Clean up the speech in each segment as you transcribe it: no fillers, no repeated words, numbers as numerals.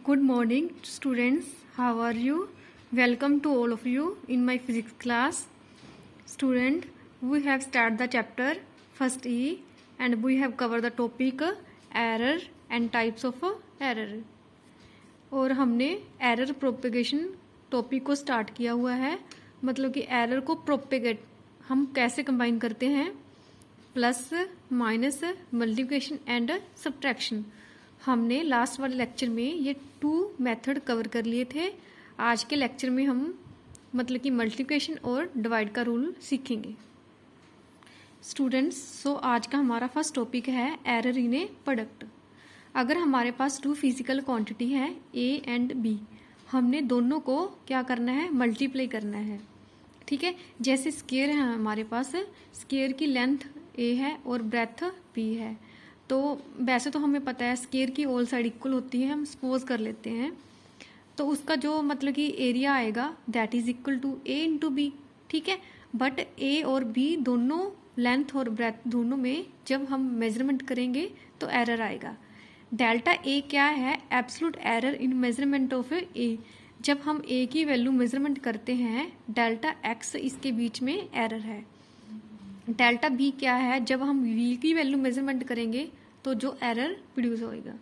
Good morning, students. How are you? Welcome to all of you in my physics class. Student, we have started the chapter first E and we have covered the topic error and types of error. और हमने error propagation topic को start किया हुआ है. मतलब कि error को propagate हम कैसे कंबाइन करते हैं, plus minus multiplication and subtraction. हमने लास्ट वाले लेक्चर में ये 2 मेथड कवर कर लिए थे. आज के लेक्चर में हम मतलब कि मल्टीप्लिकेशन और डिवाइड का रूल सीखेंगे. स्टूडेंट्स, सो आज का हमारा फर्स्ट टॉपिक है एरर इन ए प्रोडक्ट. अगर हमारे पास 2 फिजिकल क्वांटिटी है ए एंड बी, हमने दोनों को क्या करना है, मल्टीप्लाई करना है. ठीक है, जैसे स्क्वायर है हमारे पास, स्क्वायर की लेंथ ए है और ब्रेथ बी है. तो वैसे तो हमें पता है स्क्वायर की ऑल साइड इक्वल होती है, हम सपोज कर लेते हैं. तो उसका जो मतलब कि एरिया आएगा that is equal to A into B. ठीक है, बट ए और बी दोनों लेंथ और ब्रेथ दोनों में जब हम मेजरमेंट करेंगे तो एरर आएगा. डेल्टा ए क्या है, absolute error in measurement of A. जब हम ए की वैल्यू मेजरमेंट करते हैं, डेल्टा एक्स इसके बीच में एरर है. डेल्टा बी क्या है, जब हम वी की वैल्यू मेजरमेंट करेंगे तो जो एरर प्रोड्यूस होएगा.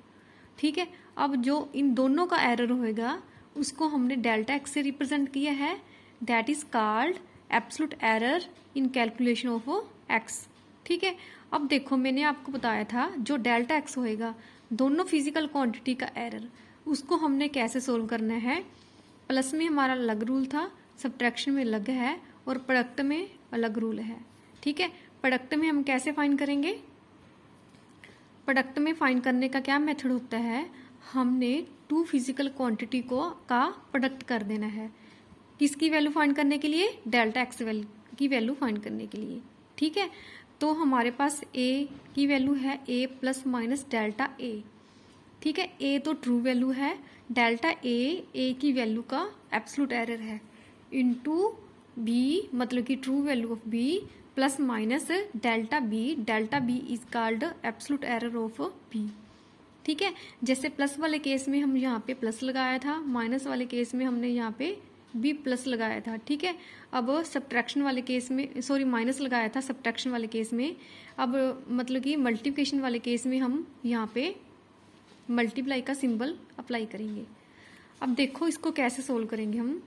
ठीक है, अब जो इन दोनों का एरर होएगा उसको हमने डेल्टा एक्स से रिप्रेजेंट किया है. That is called absolute error in calculation of x. ठीक है, अब देखो मैंने आपको बताया था जो डेल्टा एक्स होएगा दोनों फिजिकल क्वांटिटी का एरर, उसको हमने कैसे सोल्व करना है. प्लस में हमारा अलग रूल था, सब्ट्रैक्शन में अलग है और प्रोडक्ट में अलग रूल है. ठीक है, प्रोडक्ट में हम कैसे फाइंड करेंगे, प्रोडक्ट में फाइंड करने का क्या मेथड होता है, हमने 2 फिजिकल क्वांटिटी को का प्रोडक्ट कर देना है. किसकी वैल्यू फाइंड करने के लिए, डेल्टा एक्स की वैल्यू फाइंड करने के लिए. ठीक है, तो हमारे पास ए की वैल्यू है A plus minus delta A. ठीक है, ए तो ट्रू वैल्यू है, डेल्टा ए की वैल्यू का एब्सोल्यूट एरर है, इनटू बी मतलब कि true value of B plus minus delta B is called absolute error of B. ठीक है, जैसे प्लस वाले केस में हम यहाँ पे प्लस लगाया था, माइनस वाले केस में हमने यहाँ पे बी प्लस लगाया था. ठीक है, अब सब्ट्रैक्शन वाले केस में माइनस लगाया था सब्ट्रैक्शन वाले केस में. अब मतलब कि मल्टीप्लिकेशन वाले केस में हम यहाँ पे मल्टीप्लाई का सिंबल अप्लाई करेंगे. अब देखो इसको कैसे सोल्व करेंगे हम.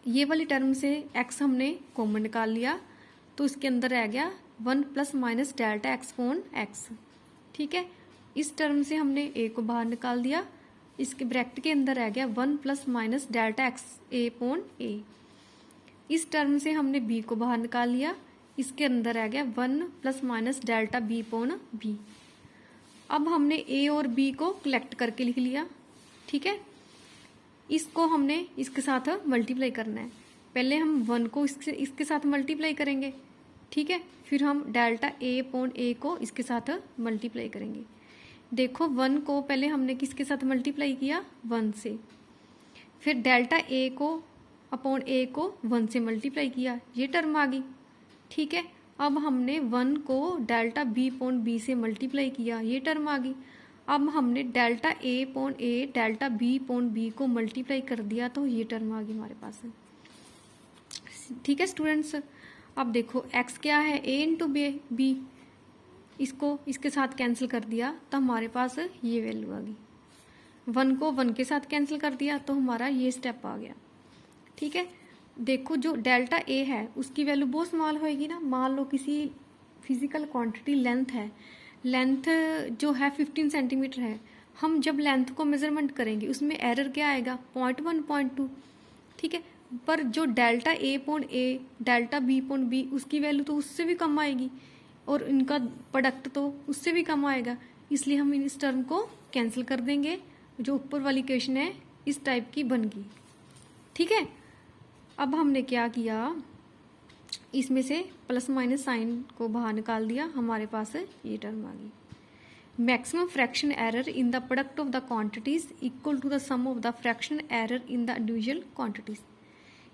ये वाली टर्म से एक्स हमने कॉमन निकाल लिया तो इसके अंदर रह गया 1 प्लस माइनस डेल्टा एक्स पोन एक्स. ठीक है, इस टर्म से हमने ए को बाहर निकाल दिया, इसके ब्रैकेट के अंदर रह गया 1 प्लस माइनस डेल्टा एक्स ए पोन ए. इस टर्म से हमने बी को बाहर निकाल लिया, इसके अंदर रह गया 1 प्लस माइनस डेल्टा बी पोन बी. अब हमने ए और बी को कलेक्ट करके लिख लिया. ठीक है, इसको हमने इसके साथ मल्टीप्लाई करना है. पहले हम 1 को इसके साथ मल्टीप्लाई करेंगे. ठीक है, फिर हम डेल्टा ए अपॉन ए को इसके साथ मल्टीप्लाई करेंगे. देखो 1 को पहले हमने किसके साथ मल्टीप्लाई किया, 1 से. फिर डेल्टा ए को अपॉन ए को 1 से मल्टीप्लाई किया, ये टर्म आ गई. ठीक है, अब हमने 1 को डेल्टा बी अपॉन बी से मल्टीप्लाई किया, ये टर्म आ गई. अब हमने delta A upon A delta B upon B को मल्टीप्लाई कर दिया तो ये टर्म आ गई हमारे पास. ठीक है स्टूडेंट्स, अब देखो x क्या है, a इंटू बी, इसको इसके साथ कैंसिल कर दिया तो हमारे पास ये वैल्यू आ गई. 1 को 1 के साथ कैंसिल कर दिया तो हमारा ये स्टेप आ गया. ठीक है, देखो जो डेल्टा a है उसकी वैल्यू बहुत स्मॉल होएगी ना. मान लो किसी फिजिकल क्वांटिटी लेंथ है, लेंथ जो है 15 सेंटीमीटर है, हम जब लेंथ को मेजरमेंट करेंगे उसमें एरर क्या आएगा, 0.1 0.2. ठीक है, पर जो delta A pawn A delta B pawn B उसकी वैल्यू तो उससे भी कम आएगी और इनका प्रोडक्ट तो उससे भी कम आएगा, इसलिए हम इस टर्म को कैंसिल कर देंगे. जो ऊपर वाली इक्वेशन है इस टाइप की बन गई. ठीक है, अब हमने क्या किया, इसमें से प्लस माइनस साइन को बाहर निकाल दिया, हमारे पास ये टर्म आ गई. Maximum fraction error in the product of the quantities equal to the sum of the fraction error in the individual quantities.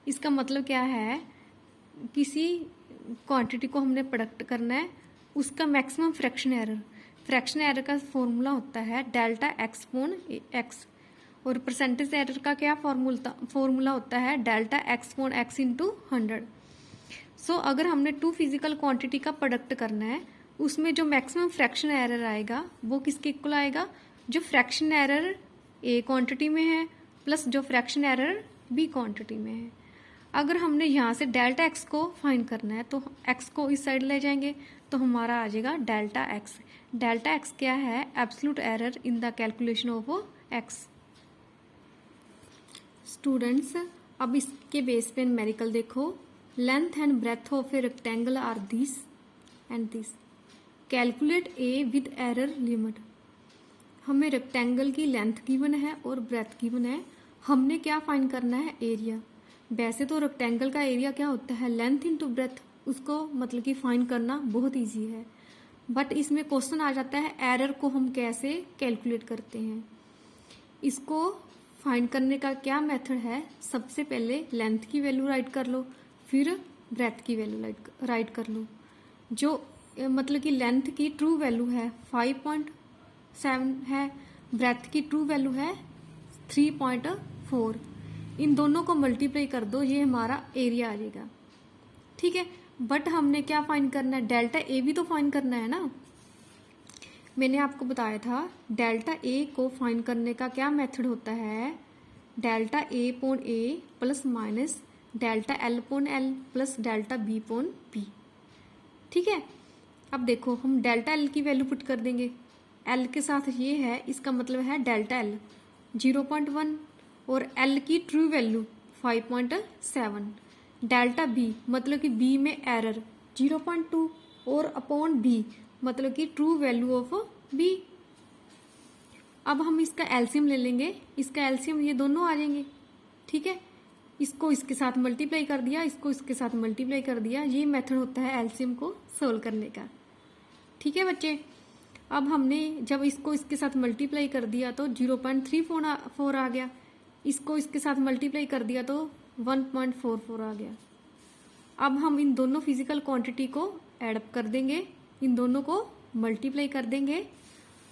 इसका मतलब क्या है, किसी क्वांटिटी को हमने प्रोडक्ट करना है, उसका मैक्सिमम फ्रैक्शन एरर का फॉर्मूला होता है डेल्टा एक्स पोन एक्स. और परसेंटेज एरर का क्या फॉर्मूला होता है, delta x upon x into 100। सो अगर हमने टू फिजिकल क्वांटिटी का प्रोडक्ट करना है, उसमें जो मैक्सिमम फ्रैक्शन एरर आएगा वो किसके इक्वल आएगा, जो फ्रैक्शन एरर ए क्वांटिटी में है प्लस जो फ्रैक्शन एरर बी क्वांटिटी में है। अगर हमने यहाँ से डेल्टा एक्स को फाइंड करना है तो एक्स को इस साइड ले जाएंगे तो हमारा आ जाएगा डेल्टा एक्स। डेल्टा एक्स क्या है, absolute error in the calculation of X. Students अब इसके बेस पे न्यूमेरिकल देखो, length and breadth of a rectangle are this and this, calculate A with error limit. हमें रेक्टेंगल की लेंथ गिवन है और ब्रेथ गिवन है, हमने क्या फाइंड करना है, एरिया। वैसे तो रेक्टेंगल का एरिया क्या होता है, लेंथ इनटू ब्रेथ, उसको मतलब कि फाइंड करना बहुत इजी है। बट इसमें क्वेश्चन आ जाता है एरर को हम कैसे कैलकुलेट करते हैं। इसको फाइंड करने का क्या मेथड है, सबसे पहले लेंथ की वैल्यू राइट कर लो, फिर ब्रेथ की वैल्यू राइट कर लो। जो मतलब कि लेंथ की ट्रू वैल्यू है 5.7 है, ब्रेथ की ट्रू वैल्यू है 3.4। इन दोनों को मल्टीप्लाई कर दो, ये हमारा एरिया आ जाएगा। ठीक है, बट हमने क्या फाइंड करना है, डेल्टा ए भी तो फाइंड करना है ना। मैंने आपको बताया था डेल्टा ए को फाइंड करने का क्या मेथड होता है, delta A upon A plus minus delta L upon L plus delta B upon B. ठीक है, अब देखो हम डेल्टा एल की वैल्यू पुट कर देंगे, एल के साथ ये है, इसका मतलब है डेल्टा एल 0.1 और एल की ट्रू वैल्यू 5.7, डेल्टा बी मतलब कि बी में एरर 0.2 और अपॉन बी मतलब कि ट्रू वैल्यू ऑफ बी। अब हम इसका एलसीएम ले लेंगे, इसका एलसीएम ये दोनों आ जाएंगे। ठीक है, इसको इसके साथ मल्टीप्लाई कर दिया, इसको इसके साथ मल्टीप्लाई कर दिया, ये मेथड होता है एलसीएम को सोल्व करने का। ठीक है बच्चे, अब हमने जब इसको इसके साथ मल्टीप्लाई कर दिया तो 0.34 आ गया, इसको इसके साथ मल्टीप्लाई कर दिया तो 1.44 आ गया। अब हम इन दोनों फिजिकल क्वांटिटी को एडअप कर देंगे, इन दोनों को मल्टीप्लाई कर देंगे,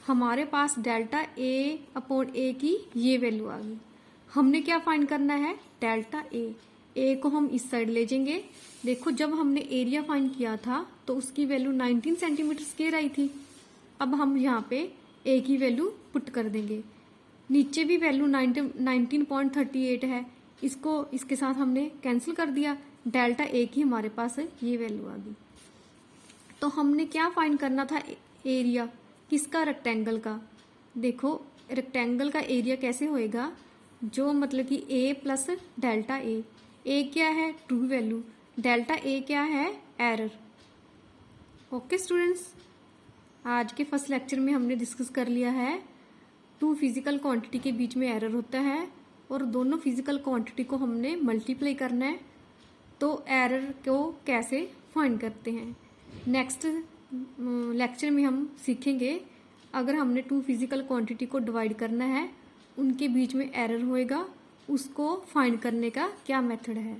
हमारे पास डेल्टा ए अपॉन ए की ये वैल्यू आ गई। हमने क्या फाइंड करना है, डेल्टा ए को हम इस साइड ले जाएंगे। देखो जब हमने एरिया फाइंड किया था तो उसकी वैल्यू 19 सेंटीमीटर स्क्वायर आई थी। अब हम यहाँ पे ए की वैल्यू पुट कर देंगे, नीचे भी वैल्यू 19.38 है, इसको इसके साथ हमने कैंसिल कर दिया, डेल्टा ए की हमारे पास ये वैल्यू आ गई। तो हमने क्या फाइंड करना था, एरिया किसका, रेक्टेंगल का। देखो रेक्टेंगल का एरिया कैसे होएगा, जो मतलब कि ए प्लस डेल्टा ए क्या है, ट्रू वैल्यू, डेल्टा ए क्या है, एरर। ओके स्टूडेंट्स, आज के फर्स्ट लेक्चर में हमने डिस्कस कर लिया है टू फिजिकल क्वांटिटी के बीच में एरर होता है और दोनों फिजिकल क्वांटिटी को हमने मल्टीप्लाई करना है, तो एरर को कैसे फाइंड करते हैं। नेक्स्ट लेक्चर में हम सीखेंगे अगर हमने टू फिजिकल क्वांटिटी को डिवाइड करना है, उनके बीच में एरर होएगा, उसको फाइंड करने का क्या मेथड है।